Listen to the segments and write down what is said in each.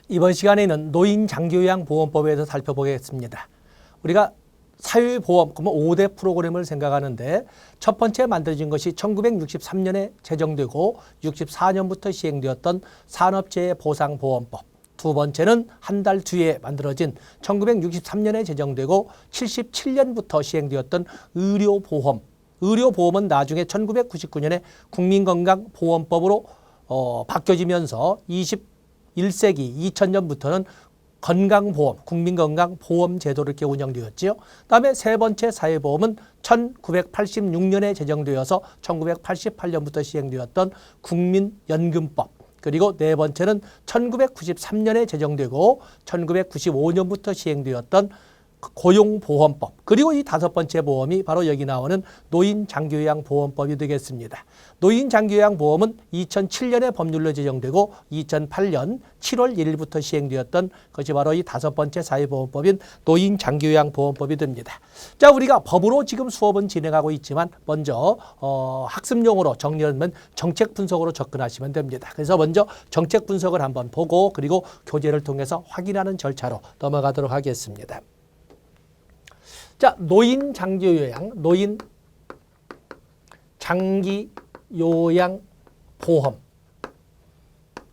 이번 시간에는 노인장기요양보험법에 대해서 살펴보겠습니다. 우리가 사회보험, 그러면 5대 프로그램을 생각하는데 첫 번째 만들어진 것이 1963년에 제정되고 64년부터 시행되었던 산업재해보상보험법. 두 번째는 한 달 뒤에 만들어진 1963년에 제정되고 77년부터 시행되었던 의료보험. 의료보험은 나중에 1999년에 국민건강보험법으로 바뀌어지면서 21세기 2000년부터는 건강보험, 국민건강보험제도로 이렇게 운영되었지요. 그다음에 세 번째 사회보험은 1986년에 제정되어서 1988년부터 시행되었던 국민연금법. 그리고 네 번째는 1993년에 제정되고 1995년부터 시행되었던 고용보험법. 그리고 이 다섯 번째 보험이 바로 여기 나오는 노인장기요양보험법이 되겠습니다. 노인장기요양보험은 2007년에 법률로 제정되고 2008년 7월 1일부터 시행되었던 것이 바로 이 다섯 번째 사회보험법인 노인장기요양보험법이 됩니다. 자, 우리가 법으로 지금 수업은 진행하고 있지만 먼저 학습용어로 정리하면 정책 분석으로 접근하시면 됩니다. 그래서 먼저 정책 분석을 한번 보고 그리고 교재를 통해서 확인하는 절차로 넘어가도록 하겠습니다. 자, 노인장기요양, 노인장기요양보험.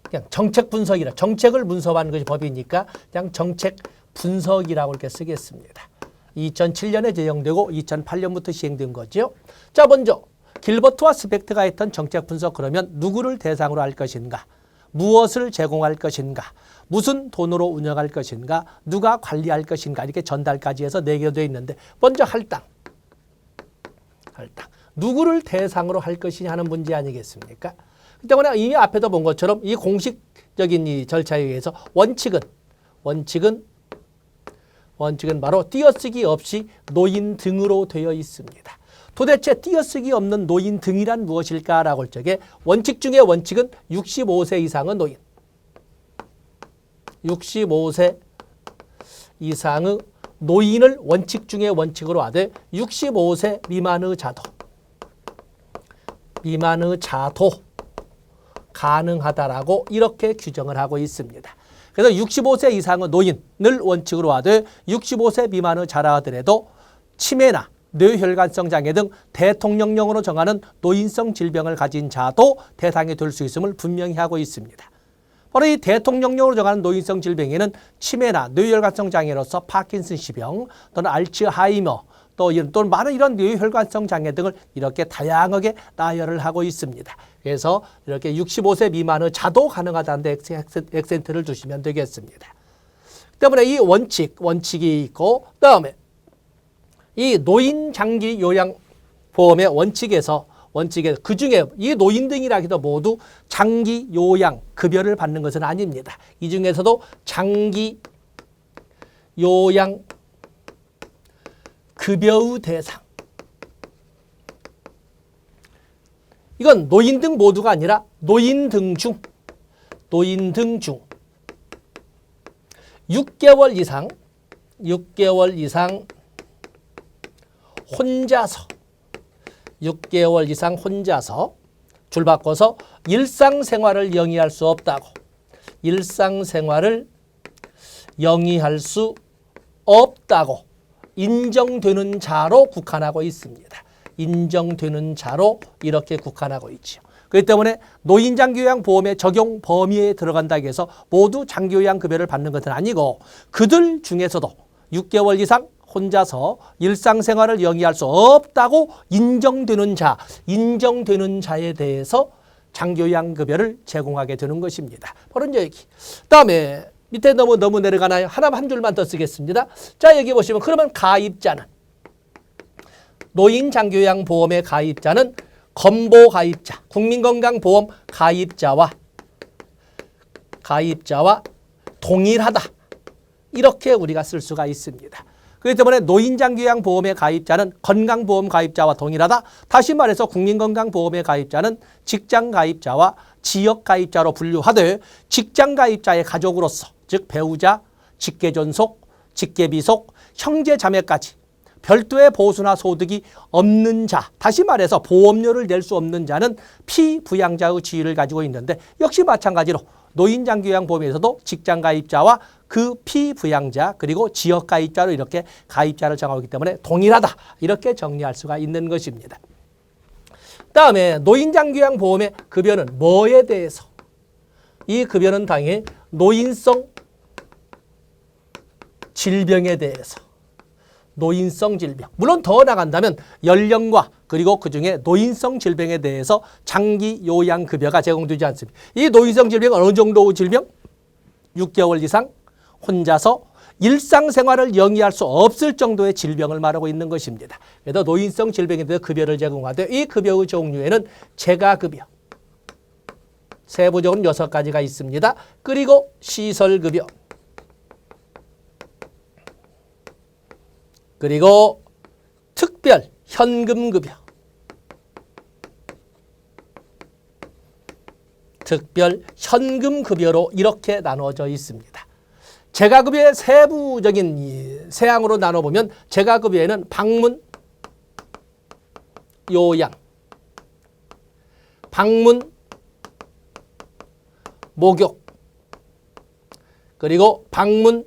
그냥 정책 분석이라, 정책을 분석하는 것이 법이니까 그냥 정책 분석이라고 이렇게 쓰겠습니다. 2007년에 제정되고 2008년부터 시행된 거죠. 자, 먼저 길버트와 스펙트가 했던 정책 분석, 그러면 누구를 대상으로 할 것인가? 무엇을 제공할 것인가? 무슨 돈으로 운영할 것인가? 누가 관리할 것인가? 이렇게 전달까지 해서 4개로 되어 있는데 먼저 할당. 누구를 대상으로 할 것이냐 하는 문제 아니겠습니까? 그 때문에 이미 앞에도 본 것처럼 이 공식적인 이 절차에 의해서 원칙은 바로 띄어쓰기 없이 노인 등으로 되어 있습니다. 도대체 띄어쓰기 없는 노인 등이란 무엇일까라고 할 적에 원칙 중에 원칙은 65세 이상의 노인. 65세 이상의 노인을 원칙 중에 원칙으로 하되 65세 미만의 자도 가능하다라고 이렇게 규정을 하고 있습니다. 그래서 65세 이상의 노인을 원칙으로 하되 65세 미만의 자라 하더라도 치매나 뇌혈관성 장애 등 대통령령으로 정하는 노인성 질병을 가진 자도 대상이 될 수 있음을 분명히 하고 있습니다. 바로 이 대통령령으로 정하는 노인성 질병에는 치매나 뇌혈관성 장애로서 파킨슨씨병 또는 알츠하이머 또는 많은 이런 뇌혈관성 장애 등을 이렇게 다양하게 나열을 하고 있습니다. 그래서 이렇게 65세 미만의 자도 가능하다는 데 액센트를 두시면 되겠습니다. 때문에 이 원칙이 있고 그다음에 이 노인장기요양보험의 원칙에서 그중에 이 노인 등이라 해도 모두 장기요양 급여를 받는 것은 아닙니다. 이 중에서도 장기요양 급여의 대상. 이건 노인 등 모두가 아니라 노인 등 중 6개월 이상 혼자서 줄 바꿔서 일상생활을 영위할 수 없다고 인정되는 자로 국한하고 있습니다. 인정되는 자로 이렇게 국한하고 있죠. 그렇기 때문에 노인장기요양보험의 적용 범위에 들어간다고 해서 모두 장기요양급여를 받는 것은 아니고 그들 중에서도 6개월 이상 혼자서 일상생활을 영위할 수 없다고 인정되는 자에 대해서 장기요양급여를 제공하게 되는 것입니다. 바로 이제 여기. 그다음에 밑에 너무 내려가나요? 한 줄만 더 쓰겠습니다. 자, 여기 보시면 그러면 가입자는 노인장기요양보험의 가입자는 건보가입자, 국민건강보험 가입자와 동일하다. 이렇게 우리가 쓸 수가 있습니다. 그렇기 때문에 노인장기요양보험의 가입자는 건강보험 가입자와 동일하다. 다시 말해서 국민건강보험의 가입자는 직장가입자와 지역가입자로 분류하되 직장가입자의 가족으로서 즉 배우자, 직계존속, 직계비속, 형제자매까지 별도의 보수나 소득이 없는 자, 다시 말해서 보험료를 낼 수 없는 자는 피부양자의 지위를 가지고 있는데 역시 마찬가지로 노인장기요양보험에서도 직장가입자와 그 피부양자 그리고 지역가입자로 이렇게 가입자를 정하기 때문에 동일하다 이렇게 정리할 수가 있는 것입니다. 다음에 노인장기요양보험의 급여는 뭐에 대해서? 이 급여는 당연히 노인성 질병에 대해서 노인성 질병. 물론 더 나간다면 연령과 그리고 그중에 노인성 질병에 대해서 장기 요양급여가 제공되지 않습니다. 이 노인성 질병은 어느 정도 질병? 6개월 이상 혼자서 일상생활을 영위할 수 없을 정도의 질병을 말하고 있는 것입니다. 그래서 노인성 질병에 대해서 급여를 제공하되 이 급여의 종류에는 재가급여, 세부적으로 6가지가 있습니다. 그리고 시설급여, 그리고 특별 현금급여, 특별 현금급여로 이렇게 나눠져 있습니다. 재가급여의 세부적인 세항으로 나눠보면 재가급여에는 방문, 요양, 방문, 목욕, 그리고 방문,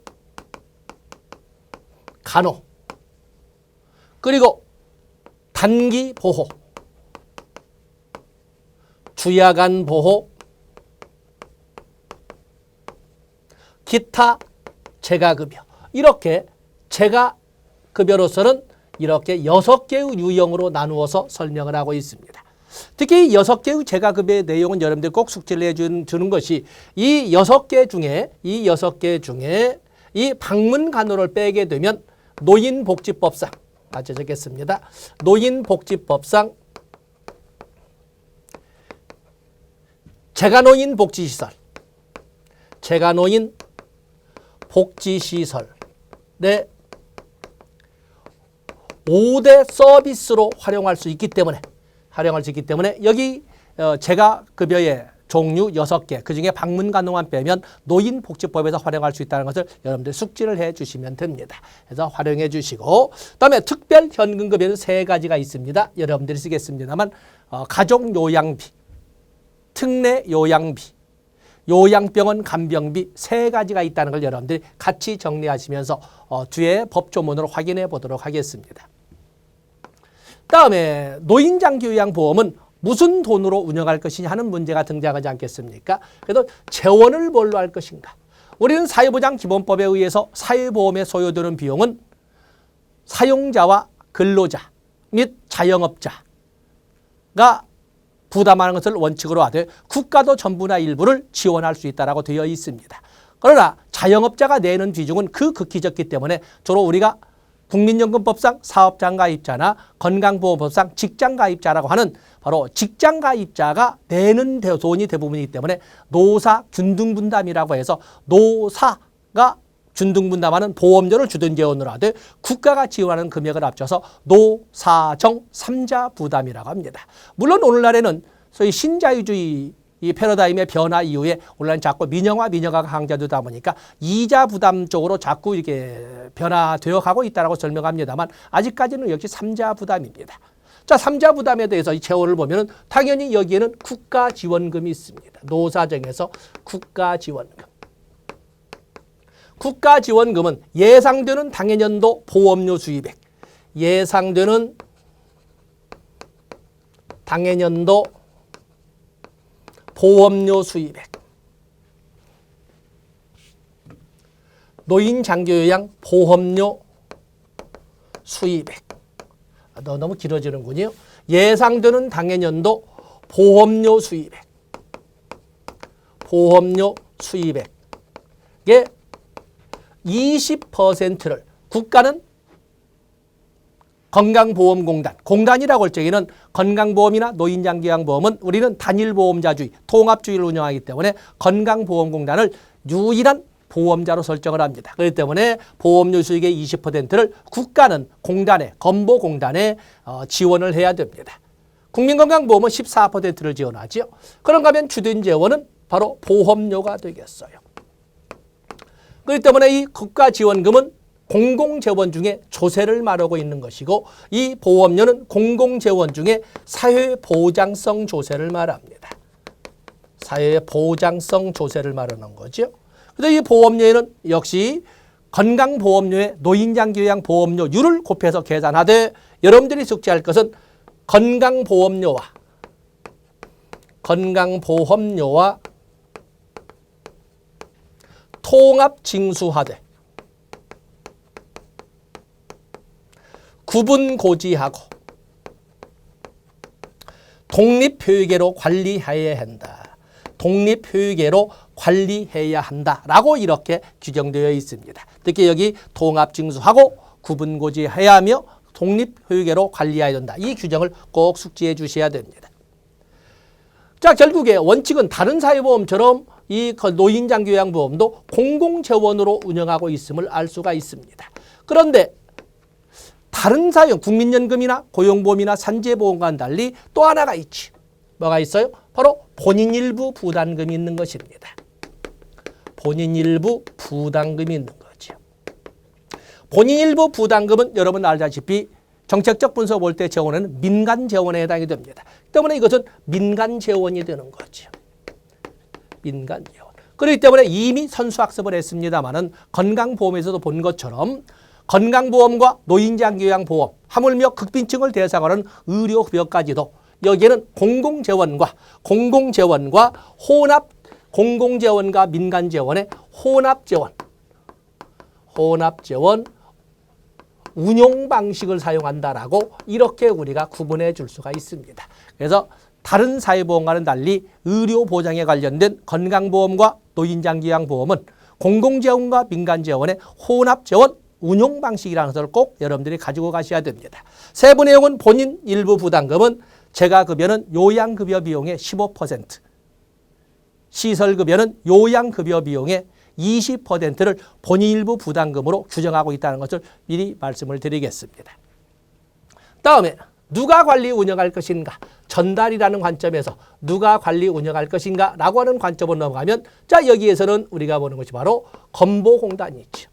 간호, 그리고 단기 보호, 주야간 보호, 기타 재가급여. 이렇게 재가급여로서는 이렇게 6개의 유형으로 나누어서 설명을 하고 있습니다. 특히 6개의 재가급여의 내용은 여러분들 꼭 숙지를 해주는 것이 이 6개 중에 이 방문 간호를 빼게 되면 노인복지법상 같이 적겠습니다. 노인복지법상 재가노인 복지시설, 재가노인 복지시설의 5대 서비스로 활용할 수 있기 때문에 여기 재가급여의 종류 6개, 그중에 방문 간호만 빼면 노인복지법에서 활용할 수 있다는 것을 여러분들 숙지를 해 주시면 됩니다. 그래서 활용해 주시고, 그다음에 특별 현금급여는 3가지가 있습니다. 여러분들이 쓰겠습니다만 가족요양비, 특례요양비, 요양병원 간병비 3가지가 있다는 걸 여러분들이 같이 정리하시면서 뒤에 법조문으로 확인해 보도록 하겠습니다. 다음에 노인장기요양보험은 무슨 돈으로 운영할 것이냐 하는 문제가 등장하지 않겠습니까? 그래도 재원을 뭘로 할 것인가? 우리는 사회보장기본법에 의해서 사회보험에 소요되는 비용은 사용자와 근로자 및 자영업자가 부담하는 것을 원칙으로 하되 국가도 전부나 일부를 지원할 수 있다고 되어 있습니다. 그러나 자영업자가 내는 비중은 극히 적기 때문에 주로 우리가 국민연금법상 사업장가입자나 건강보험법상 직장가입자라고 하는 바로 직장가입자가 내는 돈이 대부분이기 때문에 노사 균등분담이라고 해서 노사가 균등분담하는 보험료를 주든 재원으로 하되 국가가 지원하는 금액을 합쳐서 노사정 3자 부담이라고 합니다. 물론 오늘날에는 소위 신자유주의 이 패러다임의 변화 이후에 오늘날 자꾸 민영화가 강조되다 보니까 2자 부담 쪽으로 자꾸 이렇게 변화되어 가고 있다고 설명합니다만 아직까지는 역시 3자 부담입니다. 자, 3자 부담에 대해서 이 재원을 보면은 당연히 여기에는 국가 지원금이 있습니다. 노사정에서 국가 지원금. 국가 지원금은 예상되는 당해년도 보험료 수입액, 예상되는 당해년도 보험료 수입액, 노인장기요양 보험료 수입액. 너무 길어지는군요. 예상되는 당해년도 보험료 수입액, 보험료 수입액의 20%를 국가는 건강보험공단, 공단이라고 할 적에는 건강보험이나 노인장기요양보험은 우리는 단일보험자주의, 통합주의를 운영하기 때문에 건강보험공단을 유일한 보험자로 설정을 합니다. 그렇기 때문에 보험료 수익의 20%를 국가는 공단에, 건보공단에 지원을 해야 됩니다. 국민건강보험은 14%를 지원하죠. 그런가 하면 주된 재원은 바로 보험료가 되겠어요. 그렇기 때문에 이 국가지원금은 공공재원 중에 조세를 말하고 있는 것이고 이 보험료는 공공재원 중에 사회보장성 조세를 말합니다. 사회의 보장성 조세를 말하는 거죠. 그래서 이 보험료에는 역시 건강보험료에 노인장기요양보험료율을 곱해서 계산하되 여러분들이 숙지할 것은 건강보험료와 통합징수하되 구분고지하고 독립효율계로 관리해야 한다. 독립효율계로 관리해야 한다라고 이렇게 규정되어 있습니다. 특히 여기 통합징수하고 구분고지해야 하며 독립효율계로 관리해야 된다. 이 규정을 꼭 숙지해 주셔야 됩니다. 자, 결국에 원칙은 다른 사회보험처럼 이 노인장기요양보험도 공공재원으로 운영하고 있음을 알 수가 있습니다. 그런데 다른 사회, 국민연금이나 고용보험이나 산재보험과는 달리 또 하나가 있지. 뭐가 있어요? 바로 본인 일부 부담금이 있는 것입니다. 본인 일부 부담금이 있는 거죠. 본인 일부 부담금은 여러분 알다시피 정책적 분석 볼 때 재원에는 민간 재원에 해당이 됩니다. 때문에 이것은 민간 재원이 되는 거죠. 민간 재원. 그렇기 때문에 이미 선수학습을 했습니다마는 건강보험에서도 본 것처럼 건강보험과 노인장기요양보험, 하물며 극빈층을 대상으로 하는 의료급여까지도 여기에는 공공재원과 혼합, 공공재원과 민간재원의 혼합재원 운용 방식을 사용한다라고 이렇게 우리가 구분해 줄 수가 있습니다. 그래서 다른 사회보험과는 달리 의료보장에 관련된 건강보험과 노인장기요양보험은 공공재원과 민간재원의 혼합재원 운용 방식이라는 것을 꼭 여러분들이 가지고 가셔야 됩니다. 세부 내용은 본인 일부 부담금은 재가급여는 요양급여 비용의 15%, 시설급여는 요양급여 비용의 20%를 본인 일부 부담금으로 규정하고 있다는 것을 미리 말씀을 드리겠습니다. 다음에 누가 관리 운영할 것인가? 전달이라는 관점에서 누가 관리 운영할 것인가? 라고 하는 관점으로 넘어가면 자, 여기에서는 우리가 보는 것이 바로 건보공단이 있죠.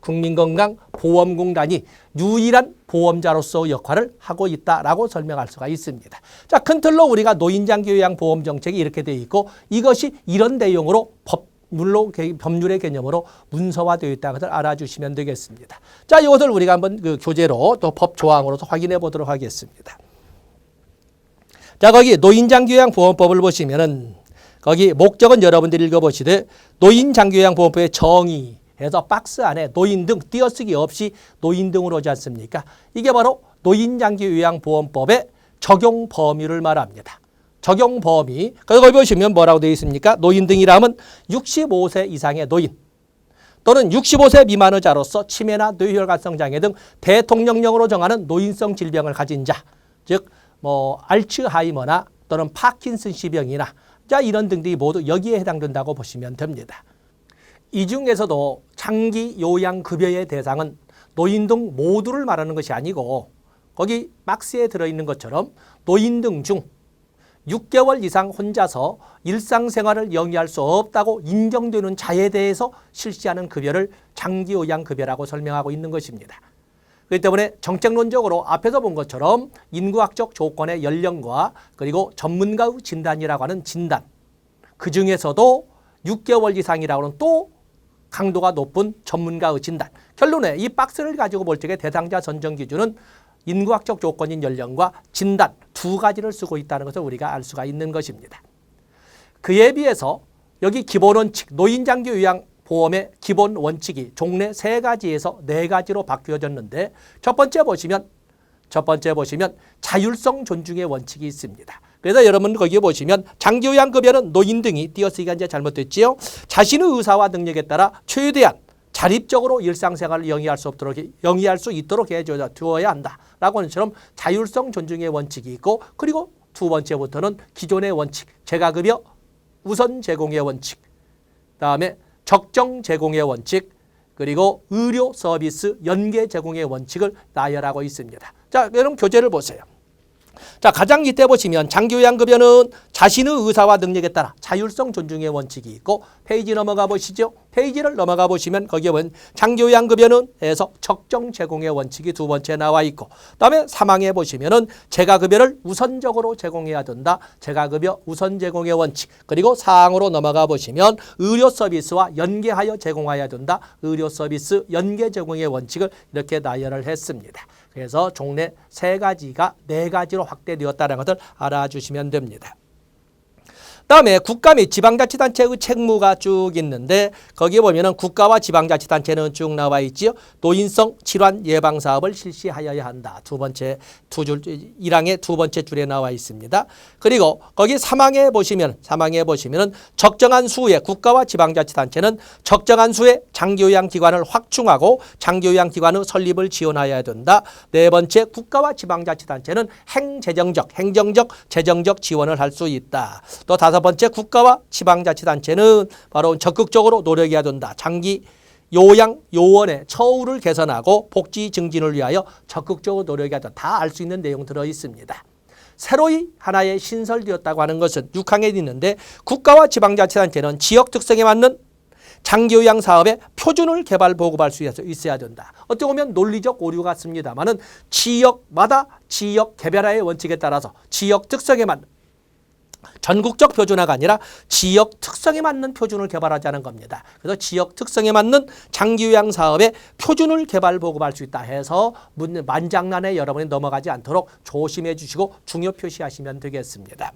국민건강보험공단이 유일한 보험자로서 역할을 하고 있다라고 설명할 수가 있습니다. 자, 큰 틀로 우리가 노인장기요양보험 정책이 이렇게 되어 있고 이것이 이런 내용으로 법률의 개념으로 문서화되어 있다는 것을 알아주시면 되겠습니다. 자, 이것을 우리가 한번 그 교재로 또 법 조항으로서 확인해 보도록 하겠습니다. 자, 거기 노인장기요양보험법을 보시면은 거기 목적은 여러분들이 읽어보시되 노인장기요양보험법의 정의 해서 박스 안에 노인등 띄어쓰기 없이 노인등으로 오지 않습니까? 이게 바로 노인장기요양보험법의 적용 범위를 말합니다. 적용 범위. 거기 보시면 뭐라고 되어 있습니까? 노인등이라 하면 65세 이상의 노인 또는 65세 미만의자로서 치매나 뇌혈관성 장애 등 대통령령으로 정하는 노인성 질병을 가진 자, 즉 알츠하이머나 또는 파킨슨시병이나 자 이런 등들이 모두 여기에 해당된다고 보시면 됩니다. 이 중에서도 장기 요양급여의 대상은 노인등 모두를 말하는 것이 아니고 거기 박스에 들어있는 것처럼 노인등 중 6개월 이상 혼자서 일상생활을 영위할 수 없다고 인정되는 자에 대해서 실시하는 급여를 장기요양급여라고 설명하고 있는 것입니다. 그렇기 때문에 정책론적으로 앞에서 본 것처럼 인구학적 조건의 연령과 그리고 전문가의 진단이라고 하는 진단, 그중에서도 6개월 이상이라고 하는 또 강도가 높은 전문가의 진단. 결론에 이 박스를 가지고 볼 적에 대상자 선정 기준은 인구학적 조건인 연령과 진단 두 가지를 쓰고 있다는 것을 우리가 알 수가 있는 것입니다. 그에 비해서 여기 기본원칙, 노인장기요양보험의 기본 원칙이 종래 3가지에서 4가지로 바뀌어졌는데 첫 번째 보시면 자율성 존중의 원칙이 있습니다. 그래서 여러분 거기에 보시면 장기요양급여는 노인등이 띄어쓰기가 이제 잘못됐지요. 자신의 의사와 능력에 따라 최대한 자립적으로 일상생활을 영위할 수 있도록 해주어야 한다라고 하는 것처럼 자율성 존중의 원칙이 있고 그리고 두 번째부터는 기존의 원칙, 재가급여 우선 제공의 원칙, 다음에 적정 제공의 원칙, 그리고 의료 서비스 연계 제공의 원칙을 나열하고 있습니다. 자, 여러분 교재를 보세요. 자, 가장 밑에 보시면 장기요양급여는 자신의 의사와 능력에 따라 자율성 존중의 원칙이 있고 페이지 넘어가 보시죠. 페이지를 넘어가 보시면 거기에 보면 장기요양급여는 에서 적정 제공의 원칙이 두 번째 나와 있고 그다음에 3항에 보시면은 재가급여를 우선적으로 제공해야 된다. 재가급여 우선 제공의 원칙. 그리고 4항으로 넘어가 보시면 의료 서비스와 연계하여 제공해야 된다. 의료 서비스 연계 제공의 원칙을 이렇게 나열을 했습니다. 그래서 종래 3가지가 4가지로 확대되었다는 것을 알아주시면 됩니다. 다음에 국가 및 지방자치단체의 책무가 쭉 있는데 거기에 보면은 국가와 지방자치단체는 쭉 나와 있지요. 노인성 질환 예방 사업을 실시하여야 한다. 1항의 두 번째 줄에 나와 있습니다. 그리고 거기 3항에 보시면은 적정한 수의 국가와 지방자치단체는 적정한 수의 장기요양기관을 확충하고 장기요양기관의 설립을 지원해야 된다. 4번째 국가와 지방자치단체는 행정적, 재정적 지원을 할 수 있다. 또 5번째 국가와 지방자치단체는 바로 적극적으로 노력해야 된다. 장기 요양 요원의 처우를 개선하고 복지 증진을 위하여 적극적으로 노력해야 된다. 다 알 수 있는 내용 들어 있습니다. 새로이 하나의 신설되었다고 하는 것은 6항에 있는데 국가와 지방자치단체는 지역 특성에 맞는 장기요양 사업의 표준을 개발 보급할 수 있어야 된다. 어떻게 보면 논리적 오류 같습니다만은 지역마다 지역 개별화의 원칙에 따라서 지역 특성에 맞는 전국적 표준화가 아니라 지역 특성에 맞는 표준을 개발하자는 겁니다. 그래서 지역 특성에 맞는 장기요양 사업의 표준을 개발 보급할 수 있다 해서 만장난에 여러분이 넘어가지 않도록 조심해 주시고 중요 표시하시면 되겠습니다.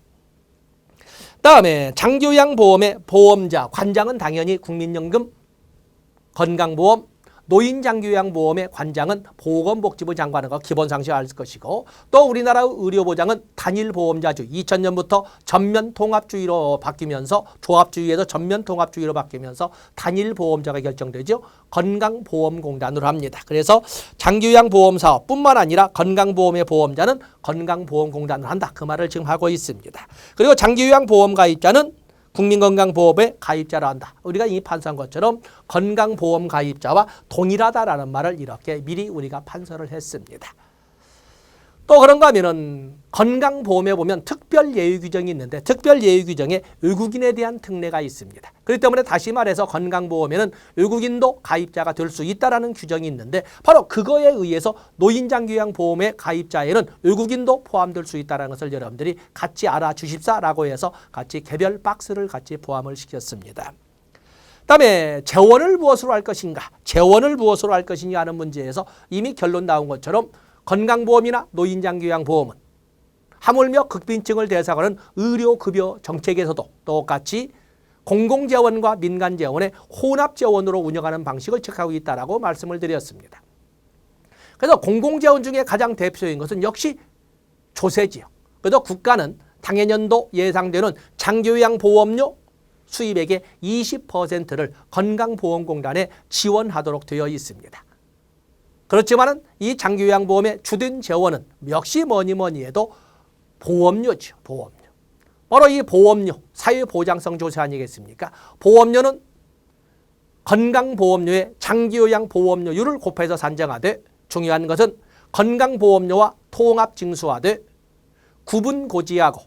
다음에 장기요양보험의 보험자, 관장은 당연히 국민연금, 건강보험, 노인장기요양보험의 관장은 보건복지부 장관은 기본 상식 알 것이고 또 우리나라 의료보장은 단일보험자주 2000년부터 전면통합주의로 바뀌면서 조합주의에서 전면통합주의로 바뀌면서 단일보험자가 결정되죠. 건강보험공단으로 합니다. 그래서 장기요양보험사업뿐만 아니라 건강보험의 보험자는 건강보험공단을 한다. 그 말을 지금 하고 있습니다. 그리고 장기요양보험 가입자는 국민건강보험의 가입자라 한다. 우리가 이미 판서한 것처럼 건강보험 가입자와 동일하다라는 말을 이렇게 미리 우리가 판서를 했습니다. 또 그런가 하면은 건강보험에 보면 특별예외 규정이 있는데 특별예외 규정에 외국인에 대한 특례가 있습니다. 그렇기 때문에 다시 말해서 건강보험에는 외국인도 가입자가 될 수 있다는 규정이 있는데 바로 그거에 의해서 노인장기요양보험의 가입자에는 외국인도 포함될 수 있다는 것을 여러분들이 같이 알아주십사라고 해서 같이 개별 박스를 같이 포함을 시켰습니다. 그다음에 재원을 무엇으로 할 것인가? 재원을 무엇으로 할 것이냐 하는 문제에서 이미 결론 나온 것처럼 건강보험이나 노인장기요양보험은 하물며 극빈층을 대상으로 하는 의료급여 정책에서도 똑같이 공공재원과 민간재원의 혼합재원으로 운영하는 방식을 택하고 있다고 말씀을 드렸습니다. 그래서 공공재원 중에 가장 대표적인 것은 역시 조세지요. 그래서 국가는 당해년도 예상되는 장기요양보험료 수입액의 20%를 건강보험공단에 지원하도록 되어 있습니다. 그렇지만은 이 장기요양보험의 주된 재원은 역시 뭐니 해도 보험료죠. 보험료. 바로 이 보험료, 사회보장성 조세 아니겠습니까? 보험료는 건강보험료의 장기요양보험료율을 곱해서 산정하되 중요한 것은 건강보험료와 통합징수하되 구분고지하고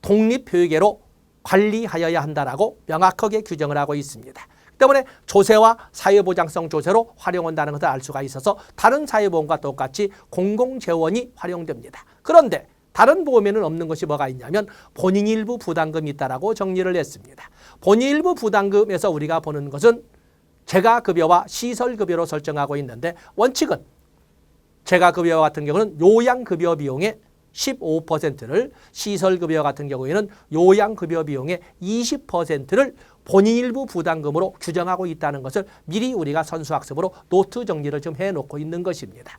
독립회계로 관리하여야 한다라고 명확하게 규정을 하고 있습니다. 때문에 조세와 사회보장성 조세로 활용한다는 것을 알 수가 있어서 다른 사회보험과 똑같이 공공재원이 활용됩니다. 그런데 다른 보험에는 없는 것이 뭐가 있냐면 본인 일부 부담금이 있다라고 정리를 했습니다. 본인 일부 부담금에서 우리가 보는 것은 재가급여와 시설급여로 설정하고 있는데 원칙은 재가급여 같은 경우는 요양급여 비용의 15%를 시설급여 같은 경우에는 요양급여 비용의 20%를 본인 일부 부담금으로 규정하고 있다는 것을 미리 우리가 선수학습으로 노트 정리를 좀 해놓고 있는 것입니다.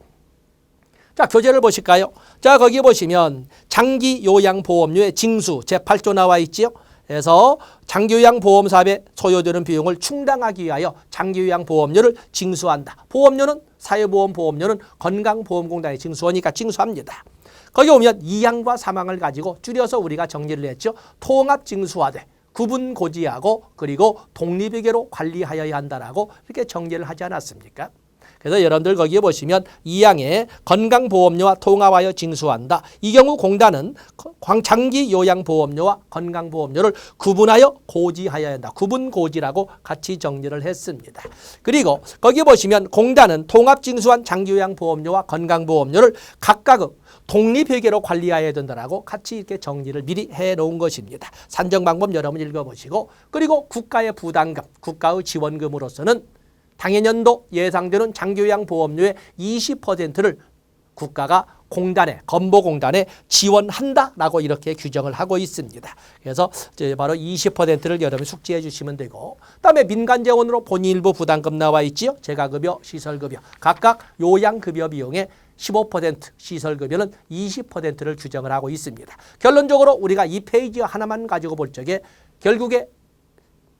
자, 교재를 보실까요? 자, 거기 보시면 장기요양보험료의 징수 제8조 나와 있지요. 그래서 장기요양보험 사업에 소요되는 비용을 충당하기 위하여 장기요양보험료를 징수한다. 보험료는 사회보험보험료는 건강보험공단에 징수하니까 징수합니다. 거기 오면 2항과 3항을 가지고 줄여서 우리가 정리를 했죠. 통합징수화돼 구분고지하고 그리고 독립회계로 관리하여야 한다라고 이렇게 정리를 하지 않았습니까? 그래서 여러분들 거기에 보시면 2항에 건강보험료와 통합하여 징수한다. 이 경우 공단은 장기 요양보험료와 건강보험료를 구분하여 고지하여야 한다. 구분고지라고 같이 정리를 했습니다. 그리고 거기에 보시면 공단은 통합징수한 장기요양보험료와 건강보험료를 각각 독립회계로 관리해야 된다라고 같이 이렇게 정리를 미리 해놓은 것입니다. 산정 방법 여러분 읽어보시고, 그리고 국가의 부담금, 국가의 지원금으로서는 당해년도 예상되는 장기요양보험료의 20%를 국가가 공단에, 건보공단에 지원한다라고 이렇게 규정을 하고 있습니다. 그래서 바로 20%를 여러분이 숙지해 주시면 되고, 그다음에 민간재원으로 본인 일부 부담금 나와 있지요. 재가급여, 시설급여, 각각 요양급여 비용의 15%, 시설급여는 20%를 규정을 하고 있습니다. 결론적으로 우리가 이 페이지 하나만 가지고 볼 적에 결국에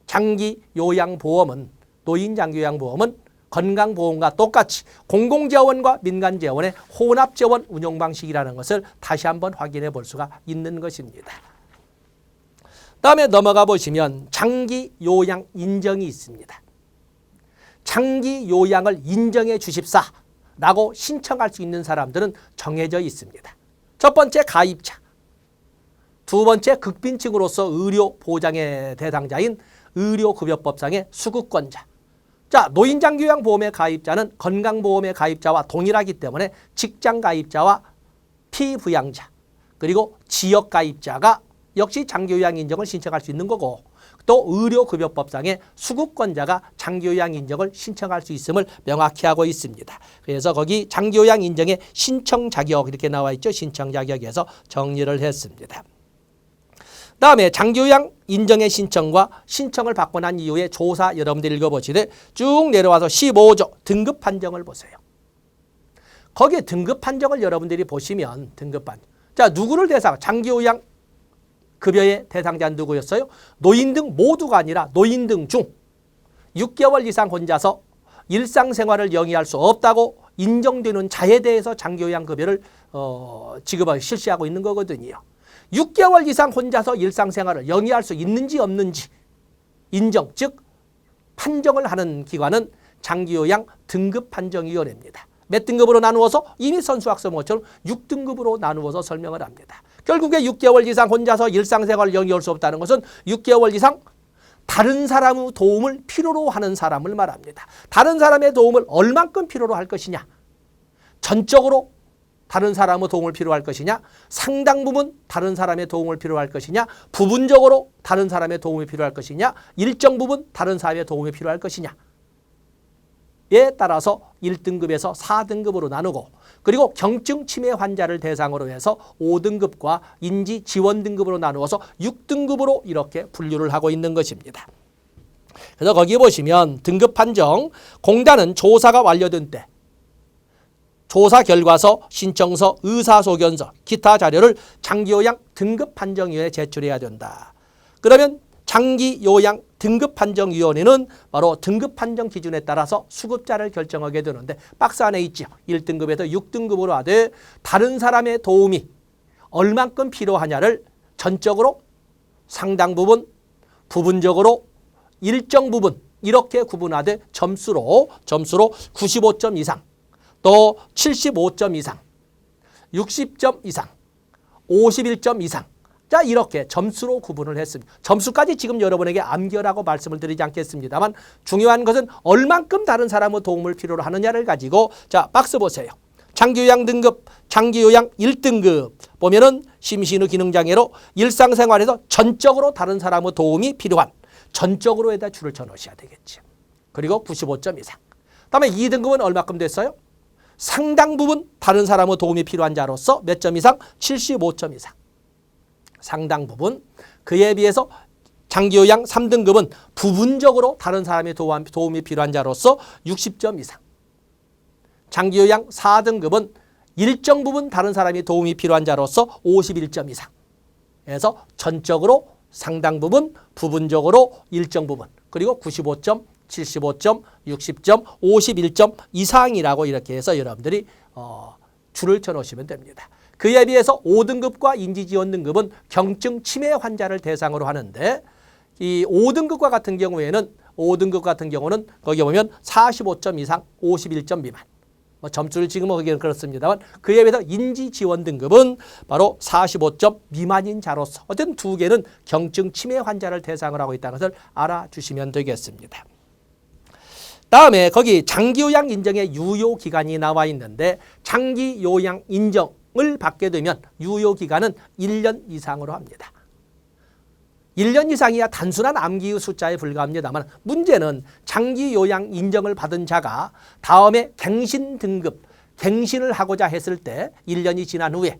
장기요양보험은, 노인장기요양보험은 건강보험과 똑같이 공공재원과 민간재원의 혼합재원 운용 방식이라는 것을 다시 한번 확인해 볼 수가 있는 것입니다. 다음에 넘어가 보시면 장기요양 인정이 있습니다. 장기요양을 인정해 주십사라고 신청할 수 있는 사람들은 정해져 있습니다. 첫 번째 가입자, 두 번째 극빈층으로서 의료보장의 대상자인 의료급여법상의 수급권자. 자, 노인장기요양보험의 가입자는 건강보험의 가입자와 동일하기 때문에 직장가입자와 피부양자, 그리고 지역가입자가 역시 장기요양 인정을 신청할 수 있는 거고, 또 의료급여법상의 수급권자가 장기요양 인정을 신청할 수 있음을 명확히 하고 있습니다. 그래서 거기 장기요양 인정의 신청 자격 이렇게 나와 있죠. 신청 자격에서 정리를 했습니다. 다음에 장기요양 인정의 신청과 신청을 받고 난 이후에 조사 여러분들 읽어보시되 쭉 내려와서 15조 등급 판정을 보세요. 거기에 등급 판정을 여러분들이 보시면 등급 판정. 자, 누구를 대상? 장기요양 급여의 대상자는 누구였어요? 노인 등 모두가 아니라 노인 등 중 6개월 이상 혼자서 일상생활을 영위할 수 없다고 인정되는 자에 대해서 장기요양 급여를 지급하고 실시하고 있는 거거든요. 6개월 이상 혼자서 일상생활을 영위할 수 있는지 없는지 인정, 즉 판정을 하는 기관은 장기요양 등급판정위원회입니다. 몇 등급으로 나누어서 이미 선수학습처럼 6등급으로 나누어서 설명을 합니다. 결국에 6개월 이상 혼자서 일상생활을 영위할 수 없다는 것은 6개월 이상 다른 사람의 도움을 필요로 하는 사람을 말합니다. 다른 사람의 도움을 얼만큼 필요로 할 것이냐, 전적으로 다른 사람의 도움을 필요할 것이냐, 상당 부분 다른 사람의 도움을 필요할 것이냐, 부분적으로 다른 사람의 도움이 필요할 것이냐, 일정 부분 다른 사람의 도움이 필요할 것이냐에 따라서 1등급에서 4등급으로 나누고, 그리고 경증 치매 환자를 대상으로 해서 5등급과 인지 지원 등급으로 나누어서 6등급으로 이렇게 분류를 하고 있는 것입니다. 그래서 거기 보시면 등급 판정, 공단은 조사가 완료된 때 조사 결과서, 신청서, 의사소견서, 기타 자료를 장기요양 등급판정위원회에 제출해야 된다. 그러면 장기요양 등급판정위원회는 바로 등급판정 기준에 따라서 수급자를 결정하게 되는데 박스 안에 있죠. 1등급에서 6등급으로 하되 다른 사람의 도움이 얼만큼 필요하냐를 전적으로, 상당 부분, 부분적으로, 일정 부분 이렇게 구분하되 점수로 95점 이상, 또 75점 이상, 60점 이상, 51점 이상. 자, 이렇게 점수로 구분을 했습니다. 점수까지 지금 여러분에게 암기하라고 말씀을 드리지 않겠습니다만 중요한 것은 얼만큼 다른 사람의 도움을 필요로 하느냐를 가지고, 자, 박스 보세요. 장기요양 등급, 장기요양 1등급 보면은 심신의 기능장애로 일상생활에서 전적으로 다른 사람의 도움이 필요한, 전적으로에다 줄을 쳐 놓으셔야 되겠죠. 그리고 95점 이상. 그다음에 2등급은 얼마큼 됐어요? 상당 부분 다른 사람의 도움이 필요한 자로서 몇 점 이상? 75점 이상. 상당 부분. 그에 비해서 장기요양 3등급은 부분적으로 다른 사람의 도움이 필요한 자로서 60점 이상. 장기요양 4등급은 일정 부분 다른 사람의 도움이 필요한 자로서 51점 이상. 그래서 전적으로, 상당 부분, 부분적으로, 일정 부분. 그리고 95점, 75점, 60점, 51점 이상이라고 이렇게 해서 여러분들이 줄을 쳐놓으시면 됩니다. 그에 비해서 5등급과 인지지원 등급은 경증 치매 환자를 대상으로 하는데, 이 5등급과 같은 경우에는 5등급 같은 경우는 거기 보면 45점 이상 51점 미만. 뭐 점수를 지금은 거기는 그렇습니다만 그에 비해서 인지 지원 등급은 바로 45점 미만인 자로서 어쨌든 두 개는 경증 치매 환자를 대상으로 하고 있다는 것을 알아주시면 되겠습니다. 다음에 거기 장기요양 인정의 유효기간이 나와 있는데 장기요양 인정을 받게 되면 유효기간은 1년 이상으로 합니다. 1년 이상이야 단순한 암기의 숫자에 불과합니다만 문제는 장기요양 인정을 받은 자가 다음에 갱신 등급, 갱신을 하고자 했을 때 1년이 지난 후에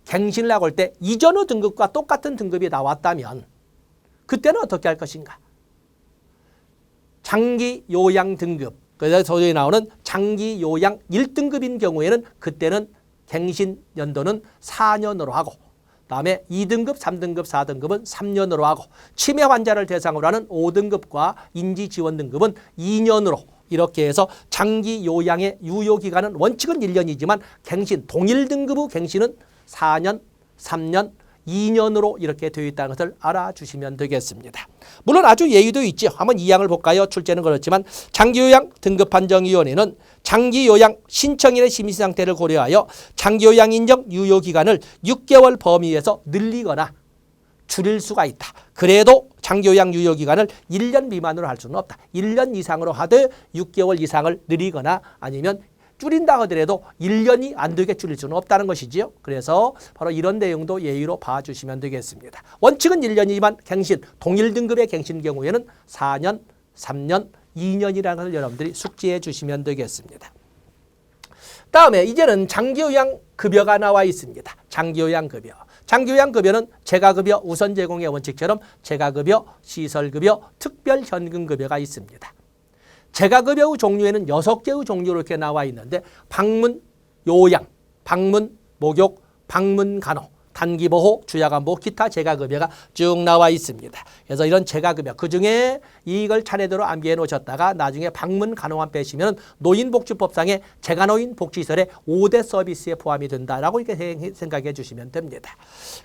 갱신을 하고 올 때 이전의 등급과 똑같은 등급이 나왔다면 그때는 어떻게 할 것인가? 장기요양 등급, 그래서 소위 나오는 장기요양 1등급인 경우에는 그때는 갱신 연도는 4년으로 하고 다음에 2등급, 3등급, 4등급은 3년으로 하고 치매 환자를 대상으로 하는 5등급과 인지지원 등급은 2년으로 이렇게 해서 장기 요양의 유효기간은 원칙은 1년이지만 갱신, 동일 등급의 갱신은 4년, 3년, 2년으로 이렇게 되어 있다는 것을 알아주시면 되겠습니다. 물론 아주 예의도 있죠. 한번 이 항을 볼까요? 출제는 그렇지만 장기요양 등급판정위원회는 장기요양 신청인의 심리상태를 고려하여 장기요양 인정 유효기간을 6개월 범위에서 늘리거나 줄일 수가 있다. 그래도 장기요양 유효기간을 1년 미만으로 할 수는 없다. 1년 이상으로 하되 6개월 이상을 늘리거나 아니면 줄인다 하더라도 1년이 안 되게 줄일 수는 없다는 것이지요. 그래서 바로 이런 내용도 예의로 봐주시면 되겠습니다. 원칙은 1년이지만 갱신, 동일 등급의 갱신 경우에는 4년, 3년, 2년이라는 것을 여러분들이 숙지해 주시면 되겠습니다. 다음에 이제는 장기요양 급여가 나와 있습니다. 장기요양 급여. 장기요양 급여는 재가급여 우선 제공의 원칙처럼 재가급여, 시설급여, 특별현금급여가 있습니다. 재가급여의 종류에는 6개의 종류로 이렇게 나와 있는데 방문 요양, 방문 목욕, 방문 간호, 단기보호, 주야간보호, 기타 재가급여가 쭉 나와 있습니다. 그래서 이런 재가급여 그중에 이걸 차례대로 암기해 놓으셨다가 나중에 방문 간호만 빼시면 노인복지법상의 재가노인 복지시설의 5대 서비스에 포함이 된다라고 이렇게 생각해 주시면 됩니다.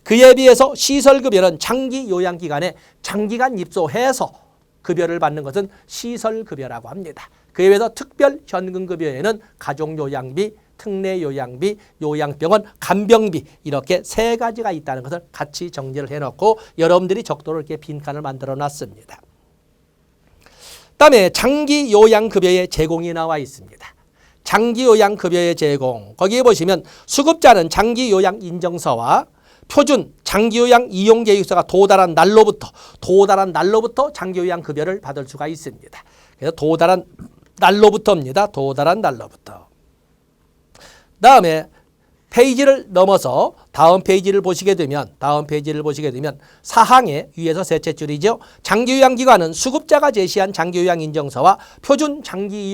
그에 비해서 시설급여는 장기 요양기간에 장기간 입소해서 급여를 받는 것은 시설급여라고 합니다. 그에 비해서 특별현금급여에는 가족요양비, 특례요양비, 요양병원, 간병비 이렇게 3가지가 있다는 것을 같이 정리를 해놓고 여러분들이 적도로 이렇게 빈칸을 만들어 놨습니다. 그다음에 장기요양급여의 제공이 나와 있습니다. 장기요양급여의 제공, 거기에 보시면 수급자는 장기요양 인정서와 표준 장기요양 이용계획서가 도달한 날로부터 장기요양 급여를 받을 수가 있습니다. 그래서 도달한 날로부터입니다. 도달한 날로부터. 다음에 페이지를 넘어서 다음 페이지를 보시게 되면 사항의 위에서 셋째 줄이죠. 장기요양기관은 수급자가 제시한 장기요양 인정서와 표준 장기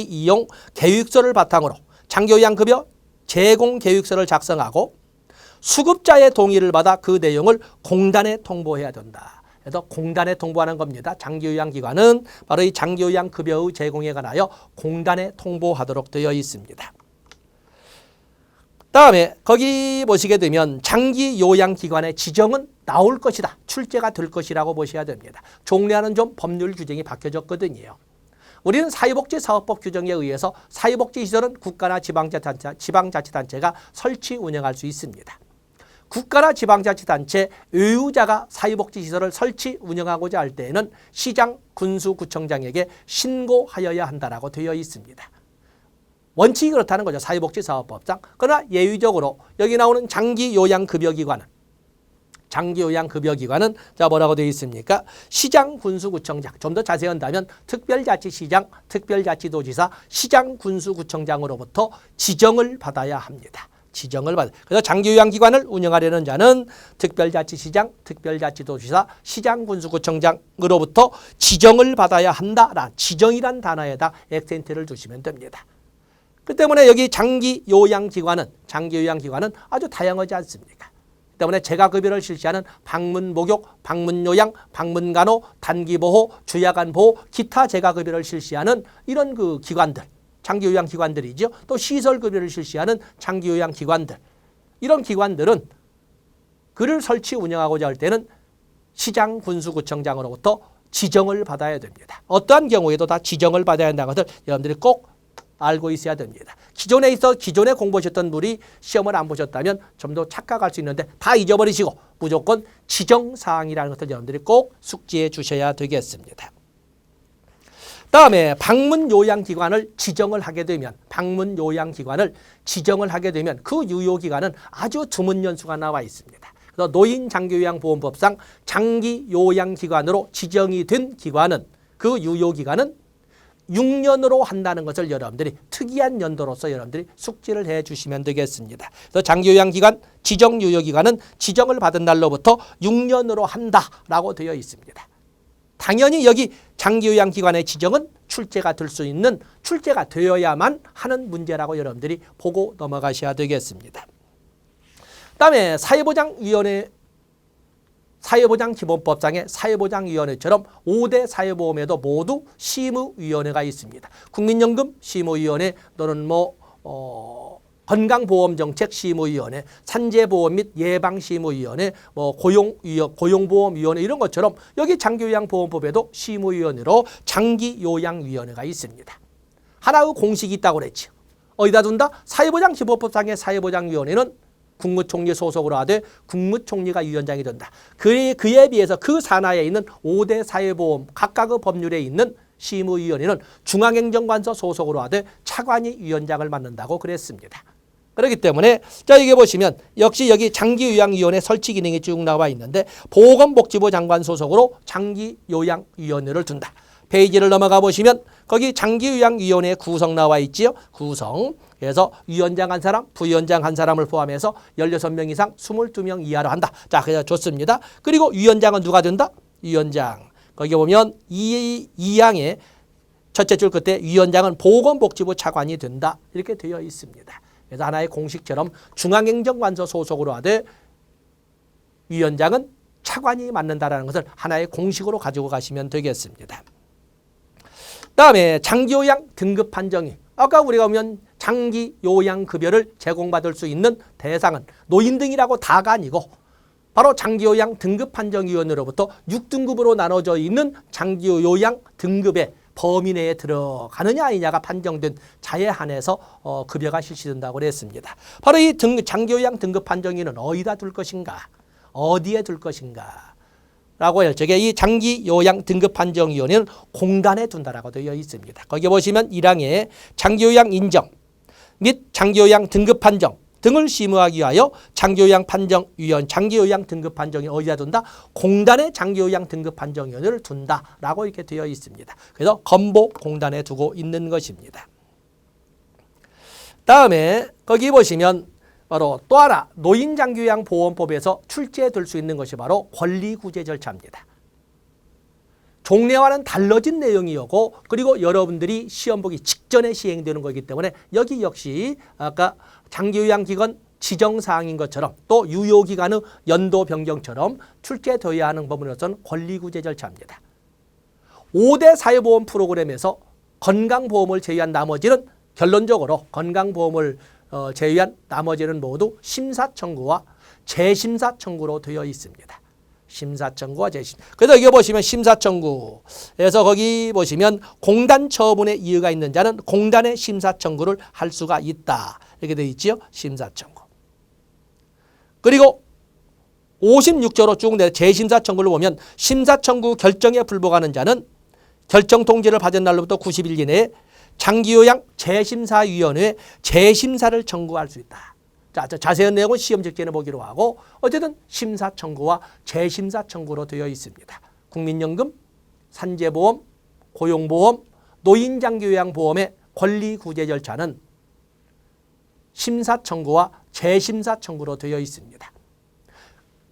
이용 계획서를 바탕으로 장기요양 급여 제공 계획서를 작성하고 수급자의 동의를 받아 그 내용을 공단에 통보해야 된다. 그래서 공단에 통보하는 겁니다. 장기요양기관은 바로 이 장기요양급여의 제공에 관하여 공단에 통보하도록 되어 있습니다. 다음에 거기 보시게 되면 장기요양기관의 지정은 나올 것이다. 출제가 될 것이라고 보셔야 됩니다. 종래와는 좀 법률 규정이 바뀌어졌거든요. 우리는 사회복지사업법 규정에 의해서 사회복지시설은 국가나 지방자치단체가 설치 운영할 수 있습니다. 국가나 지방자치단체 의무자가 사회복지시설을 설치 운영하고자 할 때에는 시장, 군수, 구청장에게 신고하여야 한다라고 되어 있습니다. 원칙이 그렇다는 거죠. 사회복지사업법상. 그러나 예외적으로 여기 나오는 장기요양급여기관은 자 뭐라고 되어 있습니까? 시장, 군수, 구청장. 좀 더 자세히 한다면 특별자치시장, 특별자치도지사, 시장, 군수, 구청장으로부터 지정을 받아야 합니다. 그래서 장기요양기관을 운영하려는 자는 특별자치시장, 특별자치도지사, 시장, 군수, 구청장으로부터 지정을 받아야 한다라는 지정이란 단어에다 액센트를 두시면 됩니다. 그 때문에 여기 장기요양기관은 아주 다양하지 않습니까? 때문에 재가급여를 실시하는 방문 목욕, 방문 요양, 방문 간호, 단기보호, 주야간 보호, 기타 재가급여를 실시하는 이런 그 기관들, 장기요양 기관들이죠. 또 시설급여를 실시하는 장기요양 기관들. 이런 기관들은 그를 설치 운영하고자 할 때는 시장, 군수, 구청장으로부터 지정을 받아야 됩니다. 어떠한 경우에도 다 지정을 받아야 한다는 것을 여러분들이 꼭 알고 있어야 됩니다. 기존에 공부하셨던 분이 시험을 안 보셨다면 좀 더 착각할 수 있는데 다 잊어버리시고 무조건 지정사항이라는 것을 여러분들이 꼭 숙지해 주셔야 되겠습니다. 다음에 방문요양기관을 지정을 하게 되면 그 유효기간은 아주 드문 연수가 나와 있습니다. 그래서 노인장기요양보험법상 장기요양기관으로 지정이 된 기관은 그 유효기간은 6년으로 한다는 것을 여러분들이 특이한 연도로서 여러분들이 숙지를 해 주시면 되겠습니다. 그래서 장기요양기관 지정유효기간은 지정을 받은 날로부터 6년으로 한다라고 되어 있습니다. 당연히 여기 장기요양기관의 지정은 출제가 되어야만 하는 문제라고 여러분들이 보고 넘어가셔야 되겠습니다. 그다음에 사회보장기본법상의 사회보장위원회처럼 5대 사회보험에도 모두 심의위원회가 있습니다. 국민연금 심의위원회 또는 건강보험정책심의위원회, 산재보험 및 예방심의위원회, 고용보험위원회 이런 것처럼 여기 장기요양보험법에도 심의위원회로 장기요양위원회가 있습니다. 하나의 공식이 있다고 그랬죠. 어디다 둔다? 사회보장기본법상의 사회보장위원회는 국무총리 소속으로 하되 국무총리가 위원장이 된다. 그에 비해서 그 산하에 있는 5대 사회보험 각각의 법률에 있는 심의위원회는 중앙행정관서 소속으로 하되 차관이 위원장을 맡는다고 그랬습니다. 그렇기 때문에 자 이게 보시면 역시 여기 장기요양위원회 설치 기능이 쭉 나와 있는데 보건복지부 장관 소속으로 장기요양위원회를 둔다. 페이지를 넘어가 보시면 거기 장기요양위원회 구성 나와 있지요. 구성. 그래서 위원장 한 사람, 부위원장 한 사람을 포함해서 16명 이상 22명 이하로 한다. 자, 그래서 좋습니다. 그리고 위원장은 누가 된다? 위원장. 거기 보면 2항의 첫째 줄 끝에 위원장은 보건복지부 차관이 된다. 이렇게 되어 있습니다. 그래서 하나의 공식처럼 중앙행정관서 소속으로 하되 위원장은 차관이 맡는다라는 것을 하나의 공식으로 가지고 가시면 되겠습니다. 다음에 장기요양 등급 판정이 아까 우리가 보면 장기요양급여를 제공받을 수 있는 대상은 노인 등이라고 다가 아니고 바로 장기요양 등급판정위원회로부터 6등급으로 나눠져 있는 장기요양 등급의 범위 내에 들어가느냐 아니냐가 판정된 자에 한해서 급여가 실시된다고 그랬습니다. 바로 이 장기요양 등급판정위는 어디다 둘 것인가? 어디에 둘 것인가? 라고 할 적에 이 장기요양 등급판정위원회는 공단에 둔다라고 되어 있습니다. 거기 보시면 1항에 장기요양 인정 및 장기요양 등급판정 등을 심의하기 위하여 장기요양 등급판정이 어디다 둔다? 공단에 장기요양 등급판정위원회를 둔다라고 이렇게 되어 있습니다. 그래서 건보 공단에 두고 있는 것입니다. 다음에 거기 보시면 바로 또 하나 노인장기요양보험법에서 출제될 수 있는 것이 바로 권리구제 절차입니다. 종래와는 달라진 내용이었고 그리고 여러분들이 시험 보기 직전에 시행되는 거기 때문에 여기 역시 아까 장기요양기관 지정사항인 것처럼 또 유효기간의 연도 변경처럼 출제되어야 하는 부분으로서는 권리구제 절차입니다. 5대 사회보험 프로그램에서 건강보험을 제외한 나머지는 결론적으로 건강보험을 제외한 나머지는 모두 심사청구와 재심사청구로 되어 있습니다. 심사청구와 재심. 그래서 여기 보시면 심사청구에서 거기 보시면 공단 처분에 이유가 있는 자는 공단의 심사청구를 할 수가 있다. 이렇게 되어 있지요. 심사청구. 그리고 56조로 쭉 내 재심사청구를 보면 심사청구 결정에 불복하는 자는 결정 통지를 받은 날로부터 90일 이내에 장기요양 재심사위원회에 재심사를 청구할 수 있다. 자, 자세한 내용은 시험 직전에 보기로 하고 어쨌든 심사 청구와 재심사 청구로 되어 있습니다. 국민연금, 산재보험, 고용보험, 노인장기요양보험의 권리구제 절차는 심사 청구와 재심사 청구로 되어 있습니다.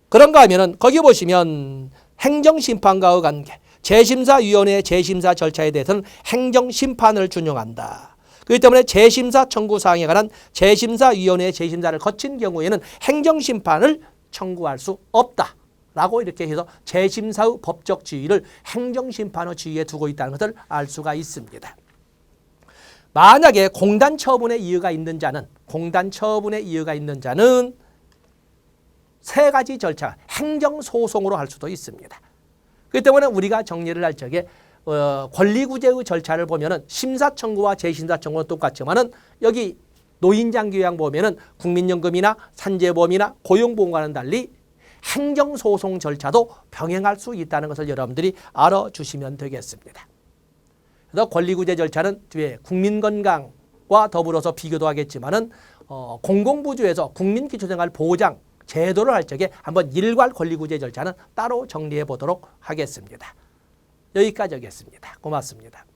그런가 하면은 거기 보시면 행정심판과의 관계, 재심사위원회의 재심사 절차에 대해서는 행정심판을 준용한다. 그렇기 때문에 재심사 청구 사항에 관한 재심사위원회의 재심사를 거친 경우에는 행정심판을 청구할 수 없다라고 이렇게 해서 재심사의 법적 지위를 행정심판의 지위에 두고 있다는 것을 알 수가 있습니다. 만약에 공단 처분의 이유가 있는 자는 세 가지 절차 행정소송으로 할 수도 있습니다. 그렇기 때문에 우리가 정리를 할 적에 권리구제의 절차를 보면은 심사청구와 재심사청구는 똑같지만은 여기 노인장기요양 보면은 국민연금이나 산재보험이나 고용보험과는 달리 행정소송 절차도 병행할 수 있다는 것을 여러분들이 알아주시면 되겠습니다. 그래서 권리구제 절차는 뒤에 국민건강과 더불어서 비교도 하겠지만은 공공부주에서 국민기초생활 보장 제도를 할 적에 한번 일괄 권리구제 절차는 따로 정리해 보도록 하겠습니다. 여기까지 하겠습니다. 고맙습니다.